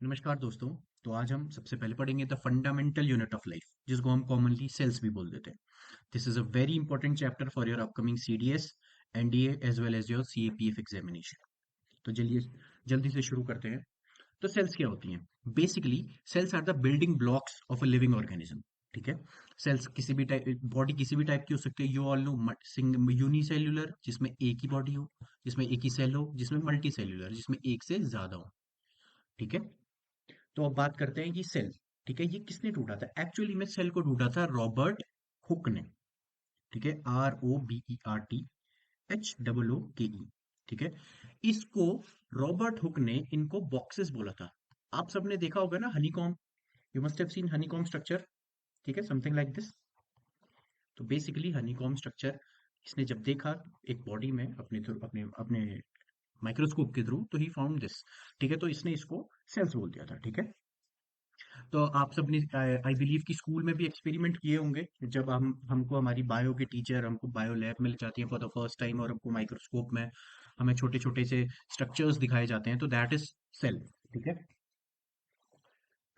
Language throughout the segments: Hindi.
नमस्कार दोस्तों। तो आज हम सबसे पहले पढ़ेंगे the fundamental unit of life, जिसको हम कॉमनली सेल्स भी बोल देते हैं। This is a very important chapter for your upcoming CDS, NDA as well as your CAPF examination. तो जल्दी जल्दी से शुरू करते हैं। तो सेल्स क्या होती हैं? Basically cells are the building blocks of a living organism. ठीक है। सेल्स किसी भी टाइप बॉडी किसी भी टाइप की हो सकती है। यू ऑल नो यूनिसेल्युलर जिसमें एक ही बॉडी हो, जिसमें एक ही सेल हो, जिसमें मल्टी सेल्युलर जिसमें एक से ज्यादा हो। ठीक है। तो अब बात करते हैं कि सेल, ठीक है, ये किसने ढूंढा था? एक्चुअली में सेल को ढूंढा था रॉबर्ट हुक ने। ठीक है, ROBERT HOOKE। ठीक है। इसको रॉबर्ट हुक ने इनको बॉक्सेस बोला था। आप सबने देखा होगा ना honeycomb, you must have seen honeycomb structure. ठीक है, समथिंग लाइक दिस। तो बेसिकली हनीकॉम स्ट्रक्चर इसने जब देखा एक बॉडी में अपने थ्रू अपने अपने माइक्रोस्कोप के थ्रू, तो ही फाउंड दिस। ठीक है, तो इसने इसको सेल्स बोल दिया था। ठीक है। तो आप सबने आई बिलीव कि स्कूल में भी एक्सपेरिमेंट किए होंगे, जब हम हमको हमारी बायो के टीचर हमको बायो लैब में ले जाती हैं फॉर द फर्स्ट टाइम, और हमको माइक्रोस्कोप में हमें छोटे छोटे से स्ट्रक्चर्स दिखाए जाते हैं, तो दैट इज सेल। ठीक है।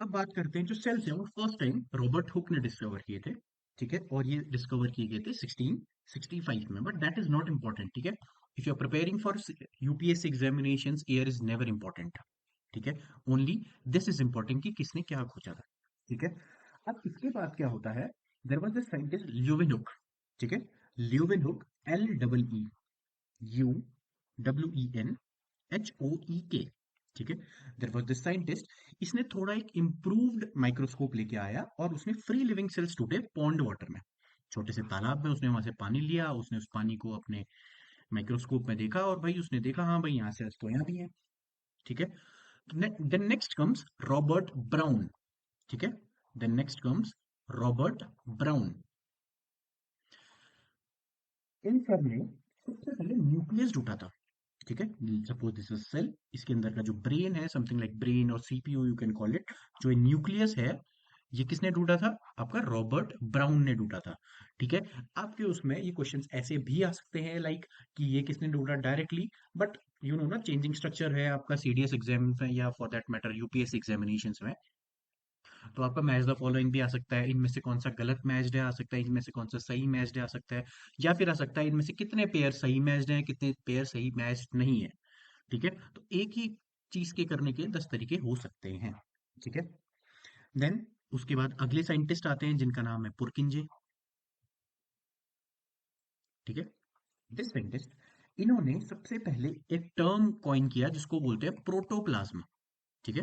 अब बात करते हैं जो सेल्स हैं वो फर्स्ट टाइम रॉबर्ट हुक ने डिस्कवर किए थे। ठीक है, और ये डिस्कवर किए गए थे 1665 में, but that is not important. ठीक है, if you are preparing for UPSC examinations, year is never important. ठीक है, ओनली दिस इज इम्पोर्टेंट कि किसने क्या खोजा था। ठीक है। अब इसके बाद क्या होता है? There was this scientist Leeuwenhoek. ठीक है, ल्यूवेनहुक, LEEUWENHOEK। ठीक है, देयर वाज दिस साइंटिस्ट। इसने थोड़ा एक इम्प्रूव्ड माइक्रोस्कोप लेके आया और उसने फ्री लिविंग सेल्स ढूंढे पॉन्ड वाटर में, छोटे से तालाब में। उसने वहां से पानी लिया, उसने उस पानी को अपने माइक्रोस्कोप में देखा, और भाई उसने देखा हाँ भाई यहाँ से तो यहाँ भी है। ठीक है। Then next comes Robert Brown. ठीक है, then next comes Robert Brown. इन सब ने सबसे पहले न्यूक्लियस ढूंढा था। ठीक है, सपोज दिस इज सेल, इसके अंदर का जो ब्रेन है, समथिंग लाइक ब्रेन और CPU you can call it, जो न्यूक्लियस है, ये किसने ढूंढा था? आपका रॉबर्ट ब्राउन ने ढूंढा था। ठीक है। आपके उसमें ये क्वेश्चंस ऐसे भी आ सकते हैं लाइक कि ये किसने ढूंढा डायरेक्टली, बट यू नो ना, चेंजिंग स्ट्रक्चर है आपका सीडीएस एग्जाम में या for that matter UPSC examination में। तो आपका मैच द फॉलोइंग भी आ सकता है, इनमें से कौन सा गलत मैच्ड है आ सकता है, इनमें से कौन सा सही मैच्ड है आ सकता है, या फिर आ सकता है इनमें से कितने पेयर सही मैच्ड हैं, कितने पेयर सही मैच्ड नहीं है। ठीक है, तो एक ही चीज के करने के 10 तरीके हो सकते हैं। ठीक है। देन उसके बाद अगले साइंटिस्ट आते हैं जिनका नाम है पुरकिंजे। ठीक है, दिस साइंटिस्ट, इन्होंने सबसे पहले एक टर्म कॉइन किया जिसको बोलते हैं प्रोटोप्लाज्म। ठीक है,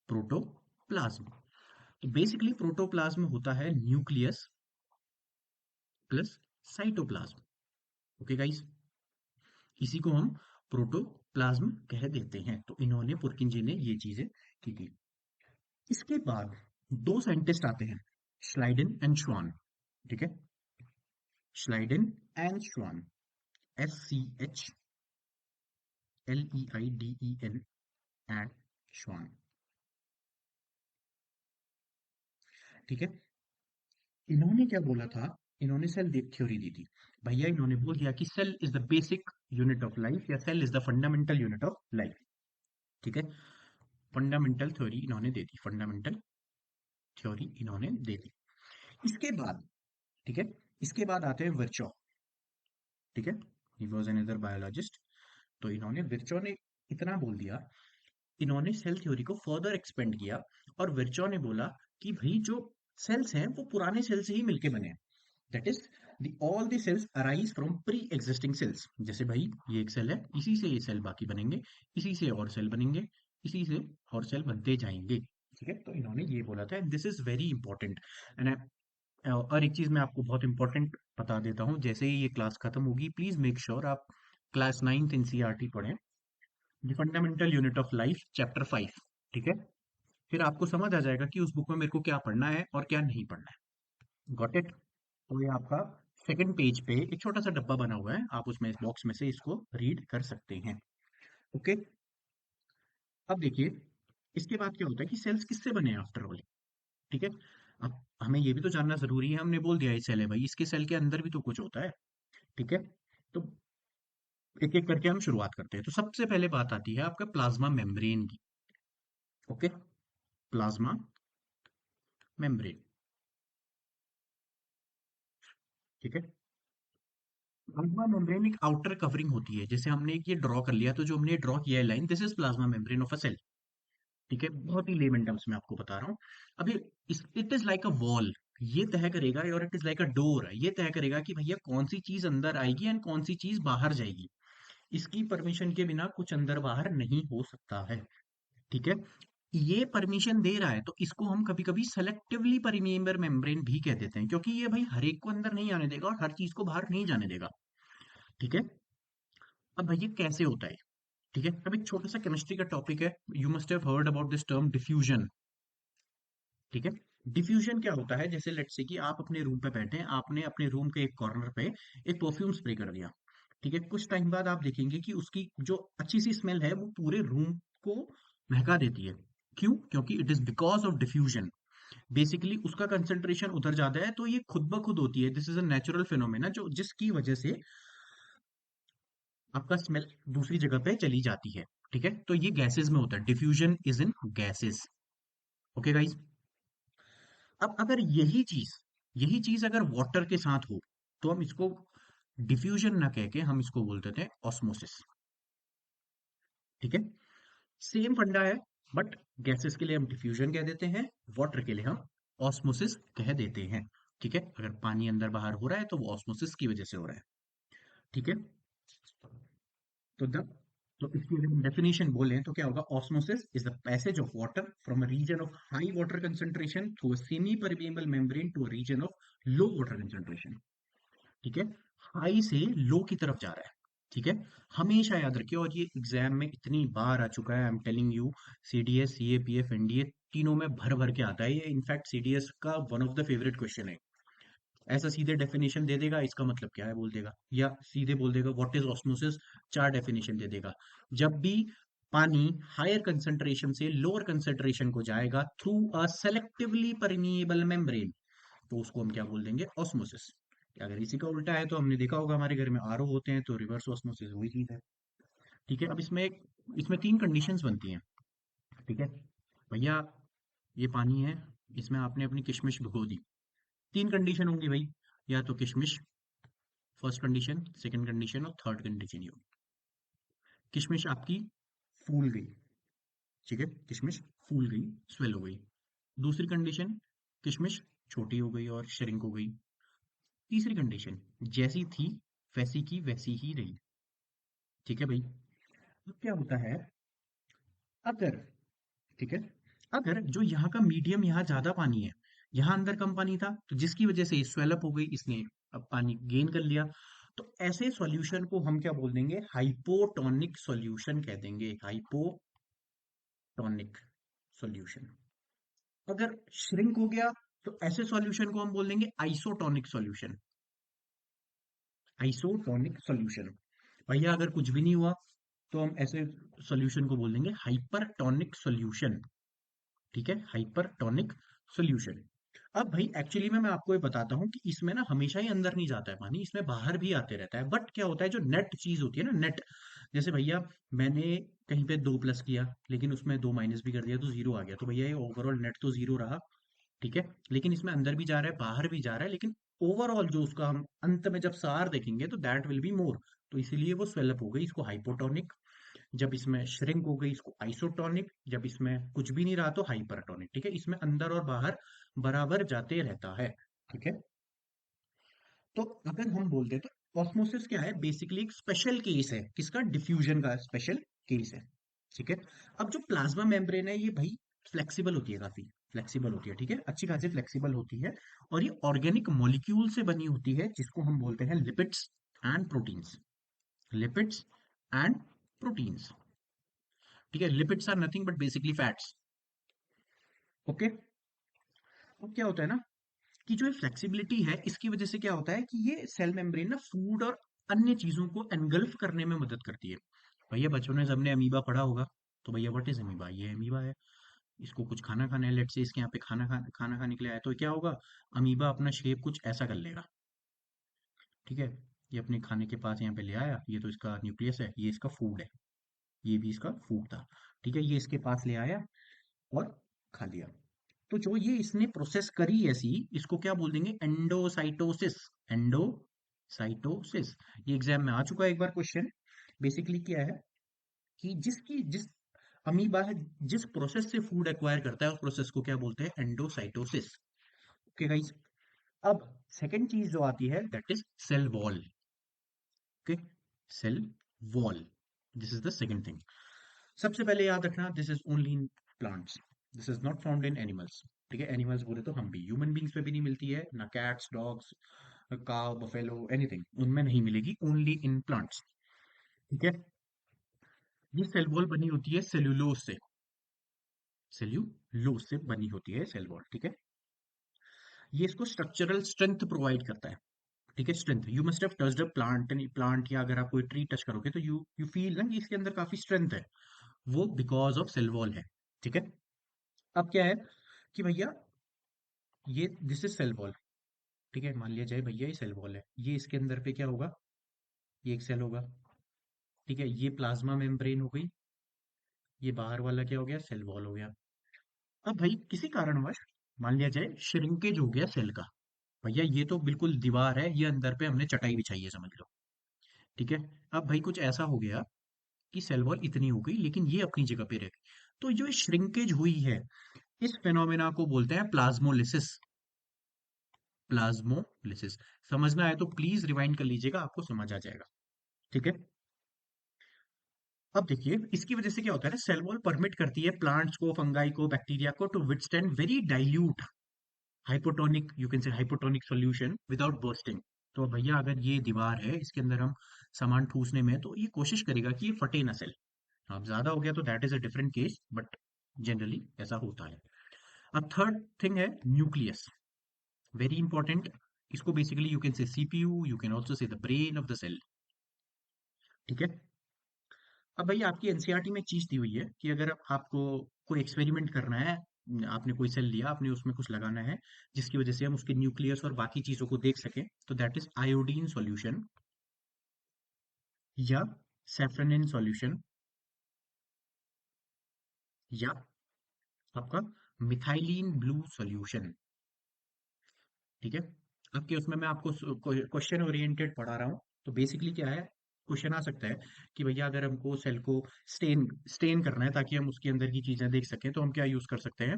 प्रोटोप्लाज्म। तो बेसिकली प्रोटोप्लाज्म होता है nucleus plus cytoplasm. Okay guys, इसी को हम प्रोटोप्लाज्म कह देते हैं। तो इन्होंने पुरकिंजे ने ये चीजें की थी। इसके बाद दो साइंटिस्ट आते हैं, श्लाइडन एंड श्वान। ठीक है, श्लाइडन एंड श्वान, SCHLEIDEN एंड श्वान। ठीक है, इन्होंने क्या बोला था? इन्होंने सेल थ्योरी दी थी। भैया इन्होंने बोल दिया कि cell is the basic unit of life, या cell is the fundamental unit of life. ठीक है, फंडामेंटल थ्योरी इन्होंने दे दी, फंडामेंटल थ्योरी इन्होंने दे दी। इसके बाद, ठीक है, इसके बाद आते हैं विर्चॉ। ठीक है, ही वॉज अनदर बायोलॉजिस्ट। तो इन्होंने विर्चॉ ने इतना बोल दिया, इन्होंने सेल थ्योरी को फर्दर एक्सपेंड किया, और विर्चॉ ने बोला कि भाई जो सेल्स हैं वो पुराने सेल से ही मिलके बने हैं। That is all the cells arise from pre existing cells. जैसे भाई ये एक सेल है, इसी से ये सेल बाकी बनेंगे, इसी से और सेल बनेंगे, इसी से और सेल बनते जाएंगे। ठीक है, तो इन्होंने ये बोला था, this is very important. And और एक चीज मैं आपको बहुत इंपॉर्टेंट बता देता हूँ, जैसे ही ये क्लास खत्म होगी प्लीज मेक श्योर आप क्लास 9th एनसीईआरटी पढ़ें, the fundamental unit of life chapter 5। ठीक है, फिर आपको समझ आ जाएगा कि उस बुक में मेरे को क्या पढ़ना है और क्या नहीं पढ़ना है। Got it? तो ये आपका सेकंड पेज पे एक छोटा सा डब्बा बना हुआ है, आप उसमें इस बॉक्स में से इसको रीड कर सकते हैं। ओके। अब देखिए, इसके बाद क्या होता है कि सेल्स किससे बने हैं आफ्टर ऑल। ठीक है, अब हमें ये भी तो जानना जरूरी है। हमने बोल दिया ये सेल है भाई, इसके सेल के अंदर भी तो कुछ होता है। ठीक है, तो एक एक करके हम शुरुआत करते हैं। तो सबसे पहले बात आती है आपका प्लाज्मा मेम्ब्रेन की। Okay, plasma membrane. ठीक है। प्लाज्मा मेम्ब्रेन एक आउटर कवरिंग होती है, जैसे हमने एक ये ड्रॉ कर लिया, तो जो हमने ड्रॉ किया है line, this is plasma membrane of a cell. ठीक है, बहुत ही लेमन टर्म्स में आपको बता रहा हूँ। अभी it is like a wall, ये तय करेगा, और it is like a door, ये तय करेगा कि भैया कौन सी चीज अंदर आएगी एंड कौन सी चीज बाहर जाएगी। इसकी परमिशन के बिना कुछ अंदर बाहर नहीं हो सकता है। ठीक है। ये परमिशन दे रहा है, तो इसको हम कभी कभी सेलेक्टिवली परिमेम्बर मेम्ब्रेन भी कह देते हैं, क्योंकि ये भाई हर एक को अंदर नहीं आने देगा और हर चीज को बाहर नहीं जाने देगा। ठीक है। अब भैया कैसे होता है? ठीक है, अब एक छोटा सा केमिस्ट्री का टॉपिक है। You must have heard about this term diffusion. ठीक है। डिफ्यूजन क्या होता है? जैसे लेट्स से कि आप अपने रूम पे बैठे हैं, आपने अपने रूम के एक कॉर्नर पे एक परफ्यूम स्प्रे कर दिया। ठीक है, कुछ टाइम बाद आप देखेंगे कि उसकी जो अच्छी सी स्मेल है वो पूरे रूम को महका देती है। क्यों? क्योंकि it is because of diffusion. Basically उसका कंसंट्रेशन उधर ज्यादा है, तो ये खुद ब खुद होती है। This is a natural phenomena, जो जिसकी वजह से आपका स्मेल दूसरी जगह पे चली जाती है। ठीक है, तो ये गैसेस में होता है, diffusion is in gases. Okay guys. अब अगर यही चीज अगर वाटर के साथ हो, तो हम इसको डिफ्यूजन ना कह के हम इसको बोलते थे ऑस्मोसिस। ठीक है, सेम फंडा है, बट गैसेस के लिए हम डिफ्यूजन कह देते हैं, वाटर के लिए हम ऑस्मोसिस कह देते हैं। ठीक है, अगर पानी अंदर बाहर हो रहा है तो वो ऑस्मोसिस की वजह से हो रहा है। ठीक है। तो द तो इसकी अगर हम डेफिनेशन बोलें तो क्या होगा? Osmosis is the passage of water from a region of high water concentration through a semi permeable membrane to a region of low water concentration. ठीक है, हाई से लो की तरफ जा रहा है। ठीक है, हमेशा याद रखिए, और ये एग्जाम में इतनी बार आ चुका है, I am telling you. CDS, CAPF, NDA, तीनों में भर भर के आता है ये। इनफैक्ट सीडीएस का one of the favourite question है। ऐसा सीधे डेफिनेशन दे देगा, इसका मतलब क्या है बोल देगा, या सीधे बोल देगा व्हाट इज ऑस्मोसिस, चार डेफिनेशन दे देगा। जब भी पानी हायर कंसंट्रेशन से लोअर कंसंट्रेशन को जाएगा through a selectively permeable membrane, तो उसको हम क्या बोल देंगे? ऑस्मोसिस। अगर इसी का उल्टा है तो हमने देखा होगा हमारे घर में आरओ होते हैं, तो रिवर्स ऑस्मोसिस वही चीज है। ठीक है, अब इसमें तीन कंडीशंस बनती हैं। ठीक है भैया, ये पानी है, इसमें आपने अपनी किशमिश भिगो दी। तीन कंडीशन होंगी भाई, या तो किशमिश फर्स्ट कंडीशन, सेकंड कंडीशन और थर्ड कंडीशन ये होगी। किशमिश आपकी फूल गई। ठीक है, किशमिश फूल गई, स्वेल हो गई। दूसरी कंडीशन, किशमिश छोटी हो गई और श्रिंक हो गई। तीसरी कंडीशन, जैसी थी वैसी की वैसी ही रही। ठीक है भाई। अब क्या होता है? अगर, ठीक है, अगर जो यहाँ का मीडियम, यहाँ ज्यादा पानी है, यहाँ अंदर कम पानी था, तो जिसकी वजह से स्वेलअप हो गई, इसने अब पानी गेन कर लिया, तो ऐसे सॉल्यूशन को हम क्या बोल देंगे? हाइपोटोनिक सॉल्यूशन कह देंगे, हाइपोटोनिक सॉल्यूशन। अगर श्रिंक हो गया, तो ऐसे सॉल्यूशन को हम बोल देंगे आइसोटोनिक सॉल्यूशन, आइसोटोनिक सॉल्यूशन। भैया अगर कुछ भी नहीं हुआ, तो हम ऐसे सॉल्यूशन को बोल देंगे हाइपरटोनिक सॉल्यूशन। ठीक है, हाइपरटोनिक सॉल्यूशन। अब भाई एक्चुअली में मैं आपको ये बताता हूँ कि इसमें ना हमेशा ही अंदर नहीं जाता है पानी, इसमें बाहर भी आते रहता है। बट क्या होता है, जो नेट चीज होती है ना, नेट, जैसे भैया मैंने कहीं पे 2 प्लस किया, लेकिन उसमें 2 माइनस भी कर दिया तो जीरो आ गया, तो भैया ये ओवरऑल नेट तो जीरो रहा। ठीक है, लेकिन इसमें अंदर भी जा रहा है बाहर भी जा रहा है, लेकिन ओवरऑल जो उसका हम अंत में जब सार देखेंगे तो दैट विल बी मोर। तो इसीलिए वो स्वेलअप हो गई, इसको हाइपोटोनिक। जब इसमें श्रिंक हो गई, इसको आइसोटोनिक। जब इसमें कुछ भी नहीं रहा तो हाइपरटोनिक। ठीक है, इसमें अंदर और बाहर बराबर जाते रहता है। ठीक है, तो अगर हम बोलते हैं तो ऑस्मोसिस क्या है? बेसिकली एक स्पेशल केस है, किसका? डिफ्यूजन का स्पेशल केस है। ठीक है, अब जो प्लाज्मा मेम्ब्रेन है, ये भाई फ्लेक्सिबल होती है, काफी फ्लेक्सिबल होती है। ठीक है, अच्छी खासी फ्लेक्सिबल होती है, और ये ऑर्गेनिक मॉलिक्यूल से बनी होती है, जिसको हम बोलते हैं lipids and proteins. Lipids and proteins. ठीक है, lipids are nothing but basically fats. Okay. अब क्या होता है ना, कि जो फ्लेक्सिबिलिटी है, इसकी वजह से क्या होता है कि ये सेल मेम्ब्रेन ना फूड और अन्य चीजों को एनगल्फ करने में मदद करती है। भैया बचपन में सबने अमीबा पढ़ा होगा, तो भैया व्हाट इज अमीबा? ये अमीबा है, इसको कुछ खाना खाना है, लेट से इसके यहाँ पे खाना खाने के लिए आया, तो क्या होगा? अमीबा अपना शेप कुछ ऐसा कर लेगा। ठीक है, ये अपने खाने के पास यहाँ पे ले आया, ये तो इसका न्यूक्लियस है, ये इसका फूड है, ये भी इसका फूड था। ठीक है, ये इसके पास ले आया, और खा लिया। तो जो ये इसने प्रोसेस करी ऐसी, इसको क्या बोल देंगे, एंडोसाइटोसिस। एंडोसाइटोसिस। ये एग्जाम में आ चुका है एक बार क्वेश्चन। बेसिकली क्या है कि जिस अमीबा है, जिस प्रोसेस से फूड एक्वायर करता है, उस प्रोसेस को क्या बोलते हैं, एंडोसाइटोसिस। Okay guys. अब सेकंड चीज जो आती है that is cell wall. Okay, cell wall, this is the second thing. सबसे पहले याद रखना, this is only in plants, this is not found in animals. ठीक है, एनिमल्स बोले तो हम भी, ह्यूमन बींग्स में भी नहीं मिलती है ना, कैट्स, डॉग्स, काव, बफेलो, एनीथिंग, उनमें नहीं मिलेगी, ओनली इन प्लांट्स। ठीक है। ये सेल वॉल बनी होती है सेल्यूलोज से, सेल्यूलोज से बनी होती है सेल वॉल। ठीक है। ये इसको स्ट्रक्चरल स्ट्रेंथ प्रोवाइड करता है। ठीक है, strength, you must have touched a plant, plant या अगर आप कोई ट्री टच करोगे तो यू फील ना कि इसके अंदर काफी स्ट्रेंथ है, वो बिकॉज ऑफ सेल वॉल है। ठीक है। अब क्या है कि भैया, ये दिस इज सेल वॉल। ठीक है, मान लिया जाए भैया ये सेल वॉल है, ये इसके अंदर पे क्या होगा, ये एक सेल होगा। ठीक है, ये प्लाज्मा मेम्ब्रेन हो गई, ये बाहर वाला क्या हो गया, सेल वॉल हो गया। अब भाई किसी कारणवश मान लिया जाए श्रिंकेज हो गया सेल का, भैया ये तो बिल्कुल दीवार है, ये अंदर पे हमने चटाई बिछाई है समझ लो। ठीक है। अब भाई कुछ ऐसा हो गया कि सेल वॉल इतनी हो गई लेकिन ये अपनी जगह पे रह गई, तो जो श्रिंकेज हुई है, इस फेनोमेना को बोलते हैं प्लाज्मोलिसिस। प्लाज्मोलिसिस। समझना है तो प्लीज रिवाइंड कर लीजिएगा, आपको समझ आ जाएगा। ठीक है। अब देखिए इसकी वजह से क्या होता है ना, सेल वॉल परमिट करती है प्लांट्स को, फंगाई को, बैक्टीरिया को to withstand very dilute hypotonic, you can say hypotonic solution without bursting. तो भैया अगर ये दीवार है, इसके अंदर हम सामान ठूसने में, तो ये कोशिश करेगा कि ये फटे ना सेल। अब ज्यादा हो गया तो that is a different case, but generally ऐसा होता है। अब थर्ड थिंग है न्यूक्लियस, वेरी इंपॉर्टेंट। इसको basically you can say CPU, you can also say the brain of the cell. ठीक है। अब भैया आपकी एनसीईआरटी में एक चीज दी हुई है कि अगर आपको कोई एक्सपेरिमेंट करना है, आपने कोई सेल लिया, आपने उसमें कुछ लगाना है जिसकी वजह से हम उसके न्यूक्लियस और बाकी चीजों को देख सकें, तो दैट इज आयोडीन सॉल्यूशन या सेफ्रोनिन सॉल्यूशन या आपका मिथाइलिन ब्लू सॉल्यूशन। ठीक है। आपके उसमें मैं आपको क्वेश्चन ओरिएंटेड पढ़ा रहा हूँ। तो बेसिकली क्या है, क्वेश्चन आ सकता है कि भैया अगर हमको सेल को स्टेन स्टेन करना है ताकि हम उसके अंदर की चीजें देख सकें, तो हम क्या यूज कर सकते हैं,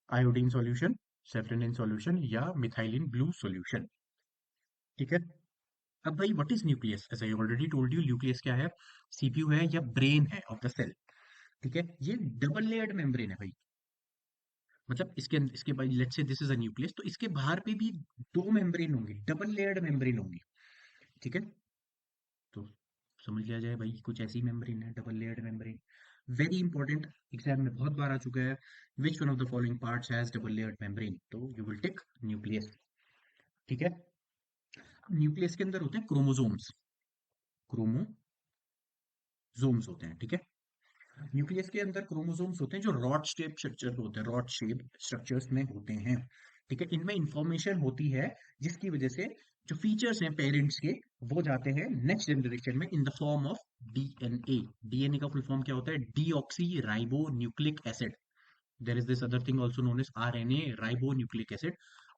आयोडीन सॉल्यूशन, सेफ्रोनिन सॉल्यूशन या मिथाइलिन ब्लू सॉल्यूशन। ठीक है। अब भाई what is nucleus, as I already told you, nucleus क्या है, सीपीयू है या ब्रेन है ऑफ द सेल। ठीक है, ये डबल लेयर्ड मेम्ब्रेन है भाई, मतलब इसके भाई let's say this is a nucleus, तो इसके बाहर पे भी दो मेम्ब्रेन होंगी, डबल लेयर्ड मेम्ब्रेन होंगी। ठीक है। तो समझ लिया जाए भाई कुछ ऐसी मेम्ब्रेन है, double layered membrane. Very important, exam में बहुत बार आ चुका है, which one of the following parts has double layered membrane, तो यू विल टिक न्यूक्लियस। ठीक है। न्यूक्लियस के अंदर होते हैं क्रोमोसोम्स, क्रोमोसोम्स होते हैं। ठीक है। न्यूक्लियस के अंदर क्रोमोसोम्स होते हैं जो रॉड शेप स्ट्रक्चर होते हैं, रॉड शेप स्ट्रक्चर्स में होते हैं। ठीक है, इनमें इंफॉर्मेशन होती है जिसकी वजह से जो फीचर्स हैं पेरेंट्स के, वो जाते हैं नेक्स्ट जनरेशन में in the form of DNA. DNA का फुल फॉर्म क्या होता है, deoxy ribo nucleic acid. There is this other thing also known as RNA, ribo nucleic acid,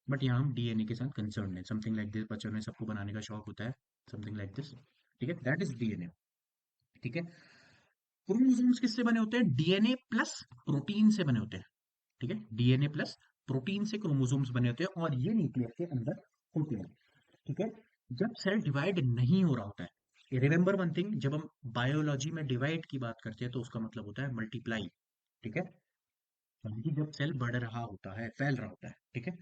but यहाँ हम डीएनए के साथ कंसर्न है, समथिंग लाइक दिस, बच्चों ने सबको बनाने का शौक होता है, समथिंग लाइक दिस। ठीक है, दैट इज डीएनए। ठीक है। क्रोमोसोम्स किससे बने होते हैं, डीएनए प्लस प्रोटीन से बने होते हैं। ठीक है, डीएनए प्लस प्रोटीन से क्रोमोसोम्स बने होते हैं और ये न्यूक्लियस के अंदर होते हैं। ठीक है। जब सेल डिवाइड नहीं हो रहा होता है, रिमेंबर वन थिंग, जब हम बायोलॉजी में डिवाइड की बात करते हैं तो उसका मतलब होता है मल्टीप्लाई। ठीक है, यानी कि जब सेल बढ़ रहा होता है, फैल रहा होता है। ठीक है।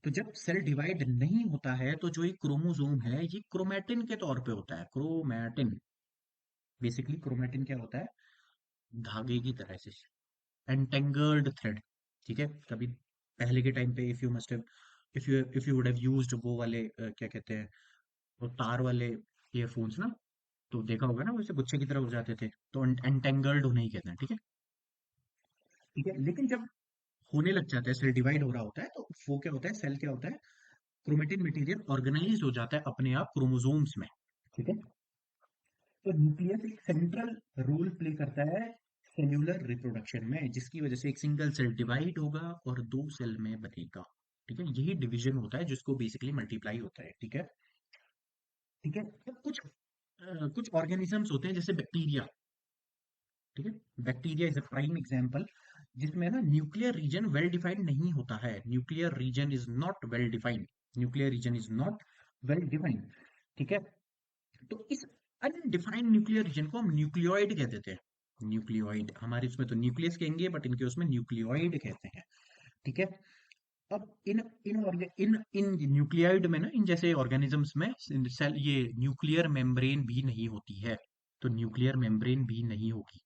तो जब सेल डिवाइड नहीं होता है तो जो ये क्रोमोसोम है ये क्रोमैटिन के तौर पे होता है, क्रोमैटिन। बेसिकली क्रोमैटिन क्या होता है, धागे की तरह से, एंटेंगल्ड थ्रेड। ठीक है, कभी पहले के टाइम पे if you would have used वो वाले क्या कहते हैं, वो तार वाले ईयरफोन्स ना, तो देखा होगा ना वैसे गुच्छे की तरह हो जाते थे, तो एंटेंगल्ड होने ही कहते हैं। ठीक है। ठीक है, लेकिन जब होने लग जाता है, सेल डिवाइड हो रहा होता है, तो वो क्या होता है, सेल क्या होता है, क्रोमेटिन मटेरियल ऑर्गेनाइज हो जाता है अपने आप क्रोमोसोम्स में। ठीक है। तो न्यूक्लियस एक सेंट्रल रोल प्ले करता है सेल्यूलर रिप्रोडक्शन में, जिसकी वजह से एक सिंगल सेल डिवाइड होगा और दो सेल में बनेगा। ठीक है, यही डिवीजन होता है जिसको बेसिकली मल्टीप्लाई होता है। ठीक है। ठीक है, तो कुछ ऑर्गेनिजम्स होते हैं जैसे बैक्टीरिया। ठीक है, bacteria is a prime example, जिसमें ना न्यूक्लियर रीजन वेल डिफाइंड नहीं होता है। Nuclear region is not well defined. Nuclear region is not well defined. ठीक है, तो इस अनडिफाइंड न्यूक्लियर रीजन को हम न्यूक्लियोइड कह देते हैं। न्यूक्लियोइड, हमारे उसमें तो न्यूक्लियस कहेंगे बट इनके उसमें न्यूक्लियोइड कहते हैं। ठीक है। अब इन इन इन इन न्यूक्लियोइड में ना, इन जैसे ऑर्गेनिजम्स में सेल ये न्यूक्लियर मेम्ब्रेन भी नहीं होती है। तो न्यूक्लियर मेम्ब्रेन भी नहीं होगी।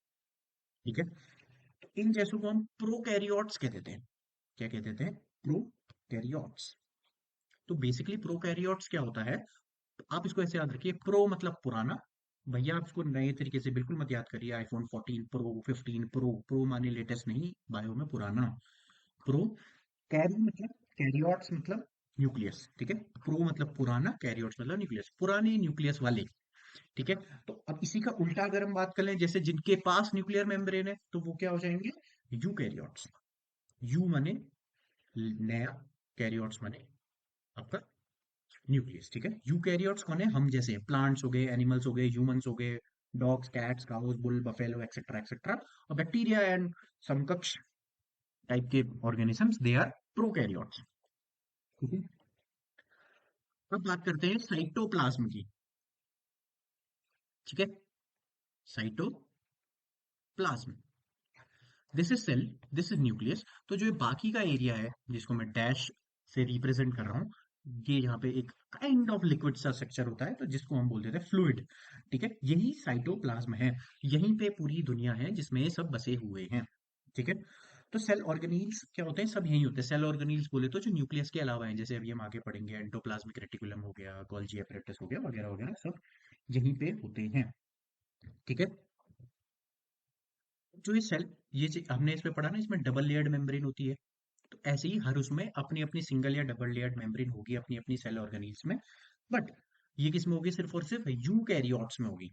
ठीक है, तो इन जैसों को हम प्रोकैरियोट्स कह देते हैं। क्या कह देते हैं? प्रोकैरियोट्स। तो बेसिकली प्रोकैरियोट्स क्या होता है, आप इसको ऐसे याद रखिए, प्रो मतलब पुराना। भैया आप इसको नए तरीके से बिल्कुल मत याद करिए, आईफोन 14 प्रो, 15 प्रो। प्रो माने लेटेस्ट नहीं, बायो में पुराना। प्रो, कैरी मतलब, कैरियोट्स मतलब न्यूक्लियस। ठीक है, प्रो मतलब पुराना, कैरियोट्स मतलब न्यूक्लियस, पुराने न्यूक्लियस वाले। ठीक है, तो अब इसी का उल्टा अगर हम बात कर लें, जैसे जिनके पास न्यूक्लियर मेम्ब्रेन है, तो वो क्या हो जाएंगे? यूकैरियोट्स। यू माने नया, कैरियोट्स माने आपका न्यूक्लियस। ठीक है, यूकैरियोट्स कौन है? हम जैसे प्लांट्स हो गए, एनिमल्स हो गए, ह्यूमंस हो गए, dogs, cats, cows, bull, buffalo, etcetera etcetera. और बैक्टीरिया एंड समकक्ष टाइप के ऑर्गेनिजम्स, दे आर प्रोकैरियोट्स। ठीक है, अब बात करते हैं साइटोप्लाज्म की। ठीक है, cytoplasm, this is cell, this is nucleus. तो जो ये बाकी का एरिया है जिसको मैं डैश से रिप्रेजेंट कर रहा हूँ, ये यहाँ पे एक काइंड ऑफ लिक्विड सा स्ट्रक्चर होता है, तो जिसको हम बोल देते हैं फ्लूइड। ठीक है, यही साइटोप्लाज्म है। यहीं पे पूरी दुनिया है जिसमें ये सब बसे हुए हैं। ठीक है, तो सेल ऑर्गेनील्स क्या होते हैं? सब यही होते हैं। सेल ऑर्गेनील्स बोले तो जो न्यूक्लियस के अलावा है, जैसे अभी हम आगे पढ़ेंगे, एंडोप्लाज्मिक रेटिकुलम हो गया, गोल्जी एपरेटस हो गया, वगैरह वगैरह, सब यहीं पे होते हैं। ठीक है, जो ये सेल, हमने इसमें पढ़ा ना, इसमें डबल लेयर्ड मेम्ब्रेन होती है। तो ऐसे ही हर उसमें अपनी अपनी सिंगल या डबल लेयर्ड मेम्ब्रेन होगी अपनी अपनी सेल ऑर्गेनील्स में। बट ये किस में होगी? सिर्फ और सिर्फ यूकैरियोट्स में होगी।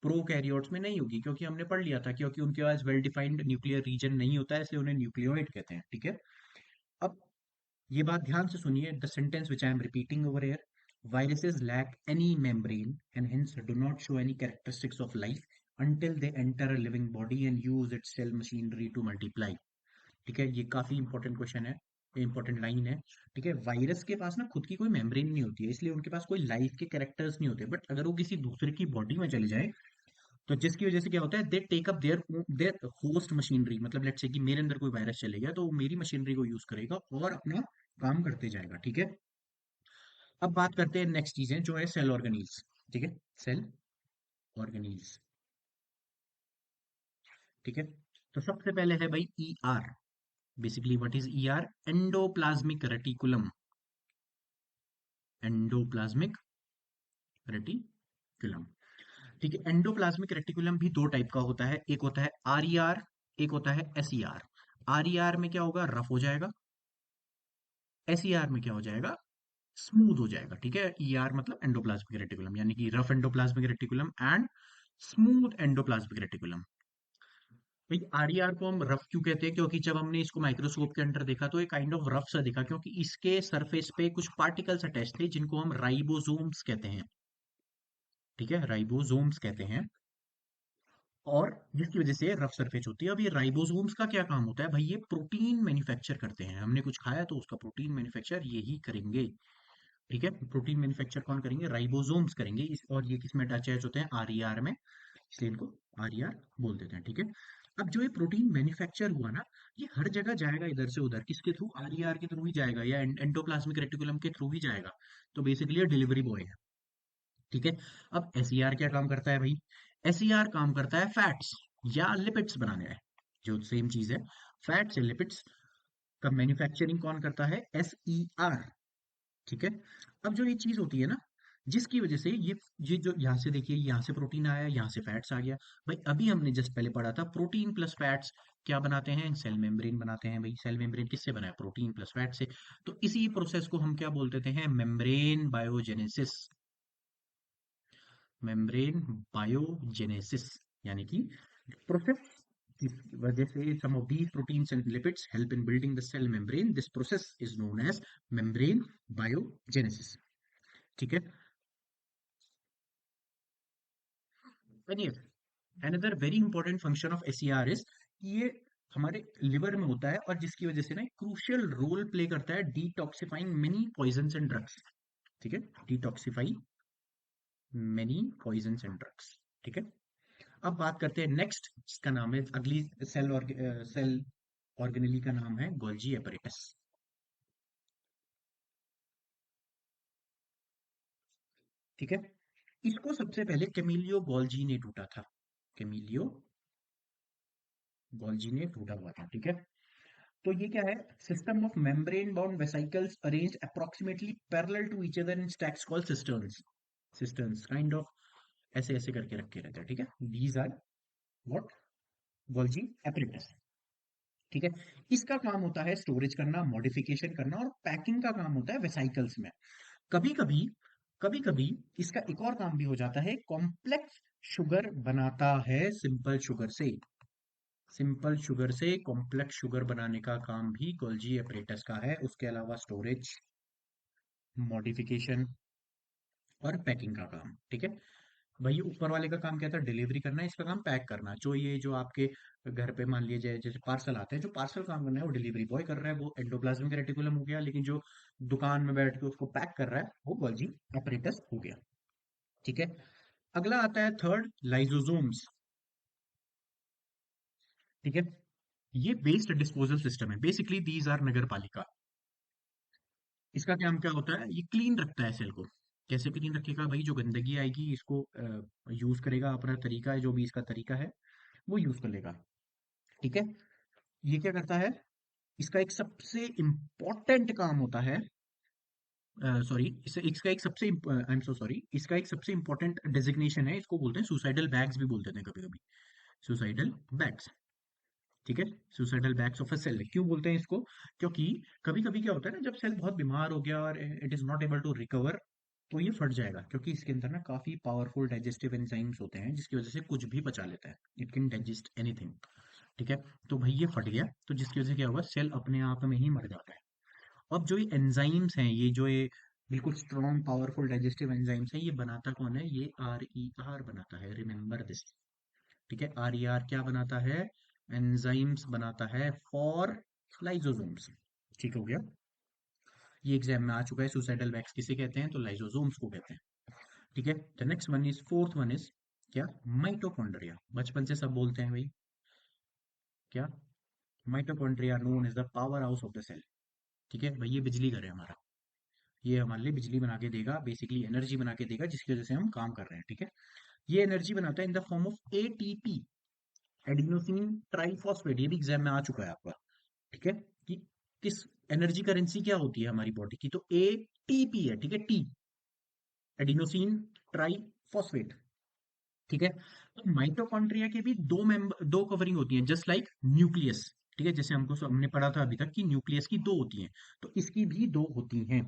प्रोकैरियोट्स में नहीं होगी, क्योंकि हमने पढ़ लिया था, क्योंकि उनके पास वेल डिफाइंड न्यूक्लियर रीजन नहीं होता है, इसलिए उन्हें न्यूक्लियोइड कहते हैं। ठीक है, अब ये बात ध्यान से सुनिए, the sentence which I am repeating over here, viruses lack any membrane and hence do not show any characteristics of life until they enter a living body and use its cell machinery to multiply। ठीक है, ये काफी इंपॉर्टेंट क्वेश्चन है, इंपॉर्टेंट लाइन है। ठीक है, वायरस के पास ना खुद की कोई मेम्ब्रेन नहीं होती है, इसलिए उनके पास कोई लाइफ के कैरेक्टर्स नहीं होते। बट अगर वो किसी दूसरे की बॉडी में चले जाए, तो जिसकी वजह से क्या होता है, they take up their their host machinery. मतलब लेट्स से कि मेरे अंदर कोई वायरस चले गया, तो वो मेरी मशीनरी को यूज करेगा और अपना काम करते जाएगा। ठीक है, अब बात करते हैं नेक्स्ट चीजें जो है सेल ऑर्गेनील्स। ठीक है, सेल ऑर्गेनील्स। ठीक है, तो सबसे पहले है भाई E R. Basically what is E R? Endoplasmic reticulum. Endoplasmic reticulum. ठीक है, एंडोप्लाज्मिक रेटिकुलम भी दो टाइप का होता है, एक होता है आर ई आर, एक होता है S E R. R E R में क्या होगा? रफ हो जाएगा। एस ई आर में क्या हो जाएगा? स्मूथ हो जाएगा। ठीक है, ई आर मतलब एंडोप्लाज्मिक रेटिकुलम, यानी कि rough endoplasmic reticulum and smooth endoplasmic reticulum. भाई आरईआर को हम रफ क्यों कहते हैं? क्योंकि जब हमने इसको माइक्रोस्कोप के अंदर देखा तो ये काइंड ऑफ रफ सा दिखा, क्योंकि इसके सरफेस पे कुछ पार्टिकल्स अटैच थे जिनको हम राइबोसोम्स कहते हैं। ठीक है, राइबोसोम्स कहते हैं, और जिसकी वजह से रफ सरफेस होती है। अब ये राइबोसोम्स का क्या काम होता है भाई? ये प्रोटीन मैन्युफैक्चर करते हैं। हमने कुछ खाया तो उसका प्रोटीन मैन्युफैक्चर यही करेंगे। ठीक है, प्रोटीन मैन्युफैक्चर कौन करेंगे? राइबोसोम्स करेंगे। और ये किसमें अटैच होते हैं? आरईआर में, इसलिए इनको आरईआर बोल देते हैं। ठीक है, अब जो ये प्रोटीन मैन्युफैक्चर हुआ ना, ये हर जगह जाएगा इधर से उधर, किसके थ्रू? आरईआर के थ्रू ही जाएगा, या एंडोप्लाज्मिक रेटिकुलम के थ्रू ही जाएगा। तो बेसिकली ये डिलीवरी बॉय है। ठीक है, अब एसईआर क्या काम करता है भाई? एसईआर काम करता है फैट्स या लिपिड्स बनाने में, जो सेम चीज है। फैट्स या लिपिड्स का मैन्युफैक्चरिंग कौन करता है? एसईआर। ठीक है, अब जो ये चीज होती है ना, जिसकी वजह से ये जो यहाँ से देखिए, यहाँ से प्रोटीन आया, यहाँ से फैट्स आ गया। भाई अभी हमने जस्ट पहले पढ़ा था, प्रोटीन प्लस फैट्स क्या बनाते हैं? सेल मेम्ब्रेन बनाते हैं। भाई सेल मेम्ब्रेन किससे बना है? प्रोटीन प्लस फैट से। तो इसी प्रोसेस को हम क्या बोल देते हैं? Membrane biogenesis. मेम्ब्रेन बायोजेनेसिस, यानी कि प्रोसेस इस वजह से some of these proteins and lipids help in building the cell membrane. This process is known as membrane biogenesis. ठीक है. And yes, another very important function of SER is कि ये हमारे लिवर में होता है और जिसकी वजह से ना क्रूशियल रोल प्ले करता है detoxifying many poisons and drugs. ठीक है, detoxify many poisons and drugs. ठीक है. अब बात करते हैं नेक्स्ट, इसका नाम है अगली सेल ऑर्गेनेली का नाम है गोल्जी एपरेटस. ठीक है. इसको सबसे पहले कैमिलियो गोल्जी ने ढूंढा था. कैमिलियो गोल्जी ने ढूंढा हुआ था. ठीक है. तो ये क्या है? System of membrane bound vesicles arranged approximately parallel to each other in stacks called cisterns. Cisterns kind of ऐसे ऐसे करके रखे रहते हैं. ठीक है. These are what? Golgi apparatus. ठीक है. इसका काम होता है स्टोरेज करना, मॉडिफिकेशन करना और पैकिंग का काम होता है वेसाइकल्स में. कभी कभी कभी कभी इसका एक और काम भी हो जाता है, कॉम्प्लेक्स शुगर बनाता है सिंपल शुगर से. सिंपल शुगर से कॉम्प्लेक्स शुगर बनाने का काम भी गोल्जी एपरेटस का है. उसके अलावा स्टोरेज, मॉडिफिकेशन और पैकिंग का काम. ठीक है. भाई ऊपर वाले का काम क्या था? डिलीवरी करना. इसका काम पैक करना. जो ये जो आपके घर पे मान लीजिए जैसे पार्सल आते हैं, जो पार्सल काम करना है वो डिलीवरी बॉय कर रहा है, वो एंडोप्लाज्मिक रेटिकुलम हो गया. लेकिन जो दुकान में बैठ के उसको पैक कर रहा है वो गोल्जी एपरेटस हो गया. ठीक है. अगला आता है थर्ड, लाइजोसोम्स. ठीक है. ये वेस्ट डिस्पोजल सिस्टम है. बेसिकली दीज आर नगर पालिका. इसका काम क्या होता है? ये क्लीन रखता है सेल को. कैसे क्लीन रखेगा भाई? जो गंदगी आएगी इसको यूज करेगा, अपना तरीका है जो भी इसका तरीका है वो यूज कर लेगा. ठीक है. ये क्या करता है? इसका एक सबसे इंपॉर्टेंट काम होता है, सॉरी, इसका एक सबसे आई एम सो सॉरी, इसका एक सबसे इंपॉर्टेंट डेजिग्नेशन है. इसको बोलते हैं सुसाइडल बैग्स भी बोलते हैं कभी कभी. Suicidal bags. ठीक है. Suicidal bags of a cell क्यों बोलते हैं इसको? क्योंकि कभी कभी क्या होता है ना, जब सेल बहुत बीमार हो गया और it is not able to recover, तो ये फट जाएगा. क्योंकि इसके अंदर ना काफी पावरफुल डाइजेस्टिव एंजाइम्स होते हैं जिसकी वजह से कुछ भी पचा लेता है. It can digest anything. ठीक है. तो भाई ये फट गया तो जिसकी वजह से क्या होगा? सेल अपने आप में ही मर जाता है. अब जो ये एंजाइम्स हैं, ये जो ये बिल्कुल स्ट्रॉन्ग पावरफुल डाइजेस्टिव एंजाइम्स हैं, ये बनाता कौन है? ये आर ई आर बनाता है. Remember this. ठीक है. आर ई आर क्या बनाता है? एंजाइम्स बनाता है फॉर लाइजोसोम्स. ठीक हो गया. ये एग्जाम में आ चुका है. सुसाइडल बैग्स किसे कहते हैं? तो लाइजोसोम्स को कहते हैं. ठीक है. The next one is, fourth one is क्या? माइटोकॉन्ड्रिया. बचपन से सब बोलते हैं भाई क्या? Mitochondria known is the powerhouse of the cell. ठीक है भाई, ये बिजली घर है हमारा. ये हमारे लिए बिजली बना के देगा, बेसिकली एनर्जी बना के देगा जिसकी वजह से हम काम कर रहे हैं. ठीक है. ये एनर्जी बनाता है इन the form of ATP, adenosine triphosphate. ये भी एग्जाम में आ चुका है आपका. ठीक है. कि किस एनर्जी करेंसी क्या होती है हमारी बॉडी की? तो एटीपी है. ठीक है. T, adenosine triphosphate. ठीक है. तो माइटोकॉन्ड्रिया के भी दो कवरिंग होती हैं, जस्ट लाइक न्यूक्लियस. ठीक है. जैसे हमने पढ़ा था अभी तक कि न्यूक्लियस की दो होती हैं, तो इसकी भी दो होती हैं.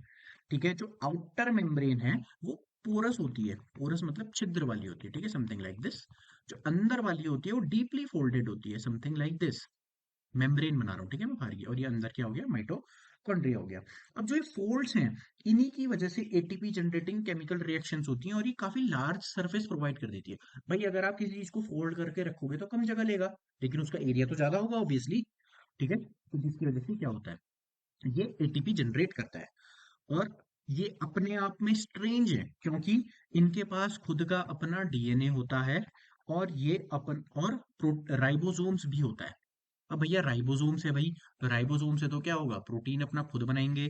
ठीक है. जो आउटर मेम्ब्रेन है वो पोरस होती है. पोरस मतलब छिद्र वाली होती है. ठीक है. Something like this. जो अंदर वाली होती है वो डीपली फोल्डेड होती है. Something like this. मेम्ब्रेन बना रहा हूँ. ठीक है. मैं बाहर की, और ये अंदर क्या हो गया? माइटोकॉन्ड्रिया हो गया. अब जो ये फोल्ड्स हैं, इन्हीं की वजह से एटीपी जनरेटिंग केमिकल रिएक्शंस होती हैं और ये काफी लार्ज सरफेस प्रोवाइड कर देती है. भाई अगर आप किसी चीज को फोल्ड करके रखोगे तो कम जगह लेगा, लेकिन उसका एरिया तो ज्यादा होगा ऑब्वियसली. ठीक है. तो जिसकी वजह से क्या होता है? ये एटीपी जनरेट करता है. और ये अपने आप में स्ट्रेंज है क्योंकि इनके पास खुद का अपना डीएनए होता है और ये अपन और राइबोसोम्स भी होता है. अब भैया राइबोसोम से भाई, तो राइबोसोम से तो क्या होगा? प्रोटीन अपना खुद बनाएंगे.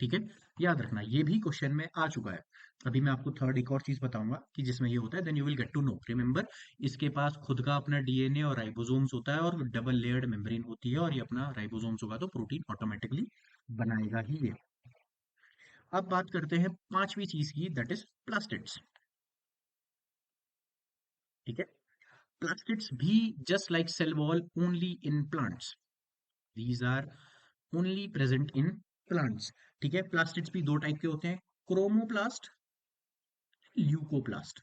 ठीक है. याद रखना ये भी क्वेश्चन में आ चुका है. अभी मैं आपको थर्ड एक और चीज बताऊंगा कि जिसमें ये होता है, then you will get to know. Remember, इसके पास खुद का अपना डीएनए और राइबोसोम्स होता है और डबल लेयर्ड मेम्ब्रेन होती है, और ये अपना राइबोसोम्स होगा तो प्रोटीन ऑटोमेटिकली बनाएगा ही ये. अब बात करते हैं पांचवी चीज की, दैट इज प्लास्टिड्स. ठीक है. प्लास्टिड्स भी just like cell wall only in plants. These are only present in plants. ठीक है. प्लास्टिड्स भी दो टाइप के होते हैं, क्रोमोप्लास्ट, ल्यूकोप्लास्ट.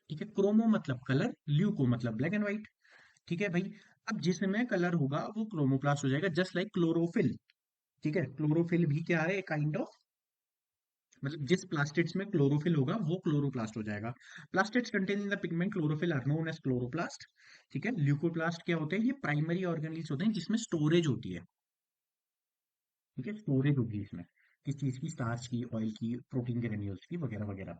ठीक है. क्रोमो मतलब कलर, ल्यूको मतलब ब्लैक एंड व्हाइट. ठीक है भाई। अब जिसमें कलर होगा वो क्रोमोप्लास्ट हो जाएगा, जस्ट लाइक क्लोरोफिल। ठीक है, क्लोरोफिल भी क्या है, काइंड ऑफ, मतलब जिस प्लास्टिड्स में क्लोरोफिल होगा वो क्लोरोप्लास्ट हो जाएगा। Plastids contain in the pigment chlorophyll are known as chloroplast. ठीक है, ल्यूकोप्लास्ट क्या होते हैं, ये प्राइमरी ऑर्गेनेल्स होते हैं जिसमें स्टोरेज होती है। ठीक है, स्टोरेज होगी इसमें, किस चीज की, स्टार्च की, ऑयल की, प्रोटीन के ग्रेन्यूल्स की, वगैरह वगैरह।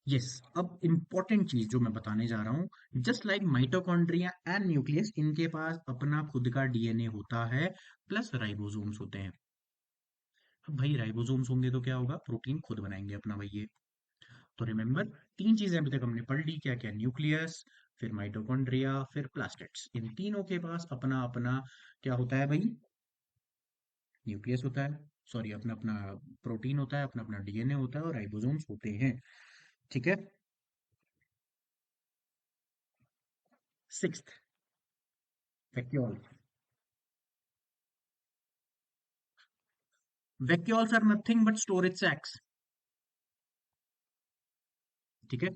यस। अब इंपॉर्टेंट चीज जो मैं बताने जा रहा हूँ, just like mitochondria and nucleus, इनके पास अपना खुद का डीएनए होता है, प्लस राइबोसोम्स होते हैं। अब भाई राइबोसोम्स होंगे तो क्या होगा, प्रोटीन खुद बनाएंगे अपना भाई ये। तो रिमेंबर, तीन चीजें अभी तक हमने पढ़ ली, क्या क्या, न्यूक्लियस, फिर माइटोकॉन्ड्रिया, फिर प्लास्टिड्स। इन तीनों के पास अपना अपना क्या होता है भाई, न्यूक्लियस होता है, सॉरी, अपना अपना प्रोटीन होता है, अपना अपना डीएनए होता है, और राइबोसोम्स होते हैं। ठीक है। Sixth, vacuole. Vacuoles are nothing but storage sacs. ठीक है,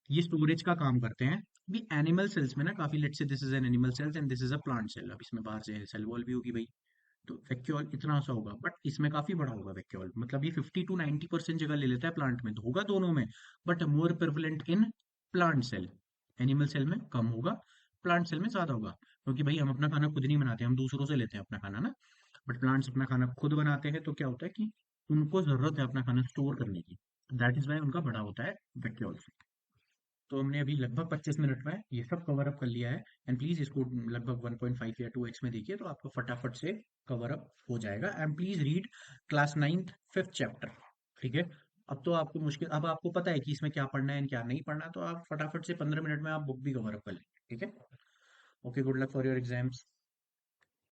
ये स्टोरेज का काम करते हैं। भी एनिमल सेल्स में ना काफी, let's say this is an animal cells and this is a plant cell, अब इसमें बाहर से सेल वॉल भी होगी भाई। तो वैक्यूल इतना सा होगा, बट इसमें काफी बड़ा होगा वैक्यूल, मतलब ये 50 to 90% जगह ले लेता है प्लांट में, तो होगा दोनों में, but more prevalent in plant cell. Animal cell में कम होगा, प्लांट सेल में ज्यादा होगा, क्योंकि भाई हम अपना खाना खुद नहीं बनाते, हम दूसरों से लेते हैं अपना खाना ना। बट प्लांट्स अपना खाना खुद बनाते हैं, तो क्या होता है कि उनको जरूरत है अपना खाना स्टोर करने की, दैट इज वाई उनका बड़ा होता है वैक्यूल। तो हमने अभी लगभग 25 मिनट में ये सब कवर अप कर लिया है। एंड प्लीज इसको लगभग 1.5 या 2x में देखिए, तो आपको फटाफट से कवर अप हो जाएगा। And please read class 9th 5th chapter. ठीक है, अब तो आपको मुश्किल, अब आपको पता है कि इसमें क्या पढ़ना है क्या नहीं पढ़ना, तो आप फटाफट से 15 मिनट में आप बुक भी कवर अप कर लेंगे। ठीक है, okay, good luck for your exams.